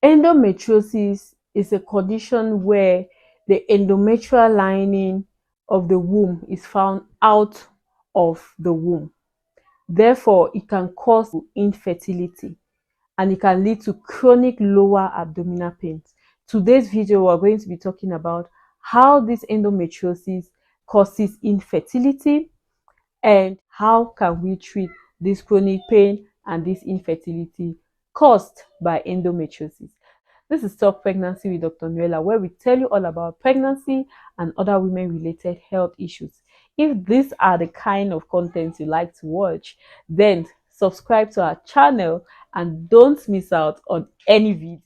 Endometriosis is a condition where the endometrial lining of the womb is found out of the womb. Therefore, it can cause infertility and it can lead to chronic lower abdominal pains. Today's video, we're going to be talking about how this endometriosis causes infertility and how can we treat this chronic pain and this infertility caused by endometriosis. This is Talk Pregnancy with Dr. Noella, where we tell you all about pregnancy and other women-related health issues. If these are the kind of content you like to watch, then subscribe to our channel and don't miss out on any video.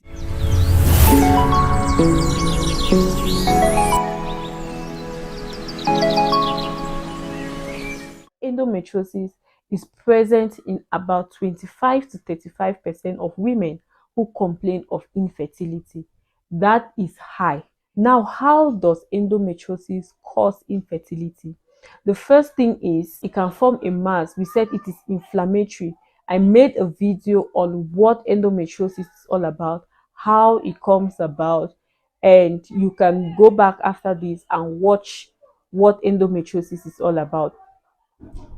Endometriosis is present in about 25 to 35% of women who complain of infertility. That is high. Now, how does endometriosis cause infertility? The first thing is it can form a mass. We said it is inflammatory. I made a video on what endometriosis is all about, how it comes about, and you can go back after this and watch what endometriosis is all about.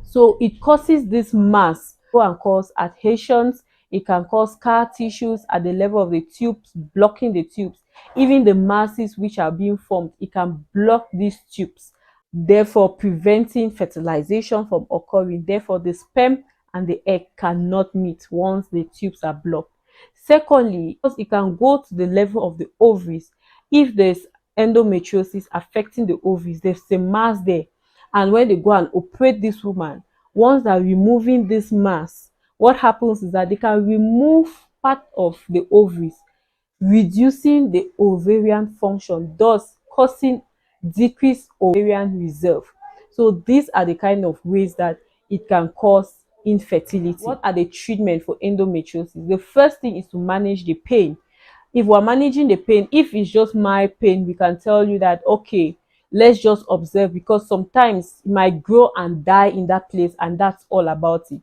So it causes this mass and cause adhesions. It can cause scar tissues at the level of the tubes, blocking the tubes. Even the masses which are being formed, it can block these tubes, therefore preventing fertilization from occurring. Therefore, the sperm and the egg cannot meet once the tubes are blocked. Secondly, it can go to the level of the ovaries. If there's endometriosis affecting the ovaries, there's a mass there. And when they go and operate this woman, once they're removing this mass, what happens is that they can remove part of the ovaries, reducing the ovarian function, thus causing decreased ovarian reserve. So these are the kind of ways that it can cause infertility. What are the treatments for endometriosis? The first thing is to manage the pain. If we're managing the pain, if it's just mild pain, we can tell you that, okay, let's just observe, because sometimes it might grow and die in that place, and that's all about it.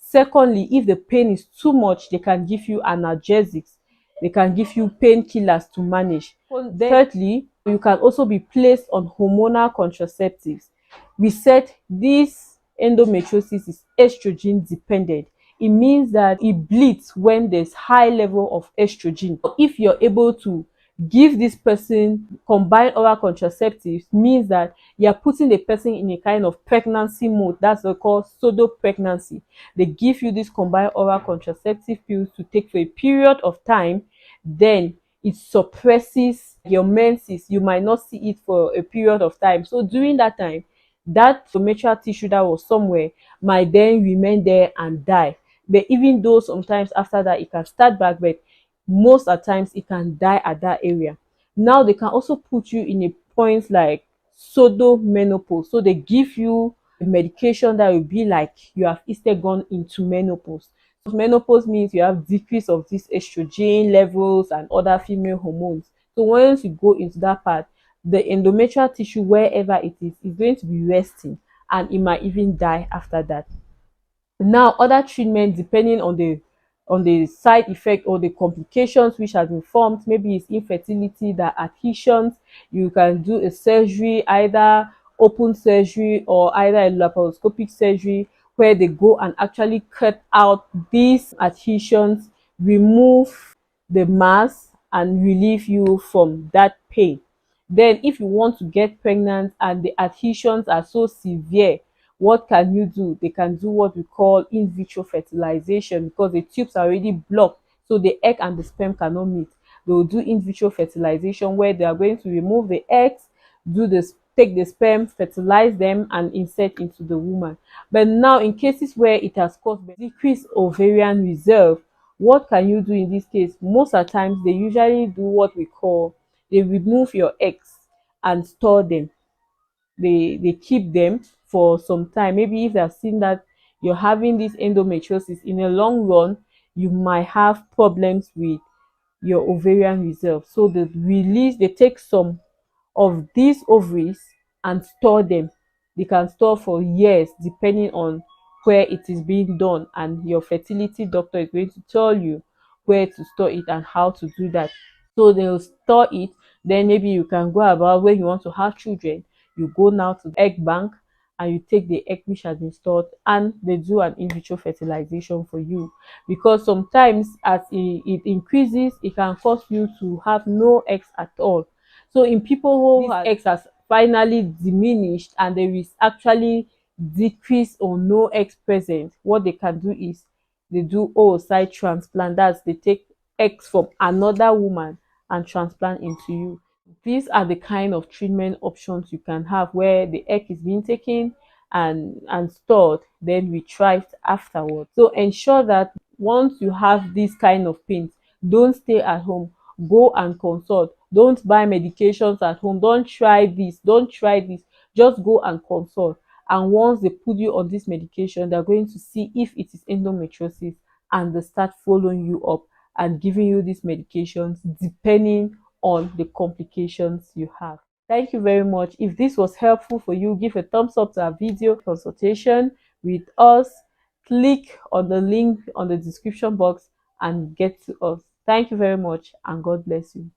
Secondly, if the pain is too much, they can give you analgesics. They can give you painkillers to manage. Thirdly, you can also be placed on hormonal contraceptives. We said this endometriosis is estrogen dependent. It means that it bleeds when there's high level of estrogen. If you're able to give this person combined oral contraceptives, means that you're putting the person in a kind of pregnancy mode. That's what we call pseudo pregnancy. They give you this combined oral contraceptive pills to take for a period of time, then it suppresses your menses. You might not see it for a period of time. So during that time, that endometrial tissue that was somewhere might then remain there and die. But even though sometimes after that it can start back, but most of the times it can die at that area. Now they can also put you in a point like pseudo menopause. So they give you a medication that will be like you have instead gone into menopause. Menopause means you have decrease of these estrogen levels and other female hormones. So once you go into that part, the endometrial tissue, wherever it is going to be resting, and it might even die after that. Now, other treatments, depending on the side effect or the complications which has been formed, maybe it's infertility, the adhesions, you can do a surgery, either open surgery or either a laparoscopic surgery, where they go and actually cut out these adhesions, remove the mass and relieve you from that pain. Then if you want to get pregnant and the adhesions are so severe, what can you do? They can do what we call in vitro fertilization, because the tubes are already blocked, so the egg and the sperm cannot meet. They will do in vitro fertilization, where they are going to remove the eggs, take the sperm, fertilize them and insert into the woman. But now in cases where it has caused decreased ovarian reserve, what can you do in this case? Most of the times they usually do what we call, they remove your eggs and store them. They keep them for some time. Maybe if they've seen that you're having this endometriosis, in a long run you might have problems with your ovarian reserve. So they take some of these ovaries and store them. They can store for years depending on where it is being done, and your fertility doctor is going to tell you where to store it and how to do that. So they'll store it. Then maybe you can go about when you want to have children, you go now to the egg bank and you take the egg which has been stored and they do an in vitro fertilization for you. Because sometimes as it increases, it can cause you to have no eggs at all. So in people who have eggs has finally diminished and there is actually decrease or no eggs present, what they can do is they do oocyte transplant. That's they take eggs from another woman and transplant into you. These are the kind of treatment options you can have where the egg is being taken and stored, then retrieved afterwards. So ensure that once you have this kind of pains, don't stay at home. Go and consult. Don't buy medications at home. Don't try this. Don't try this. Just go and consult. And once they put you on this medication, they're going to see if it is endometriosis and they start following you up and giving you these medications depending on the complications you have. Thank you very much. If this was helpful for you, give a thumbs up to our video consultation with us. Click on the link on the description box and get to us. Thank you very much and God bless you.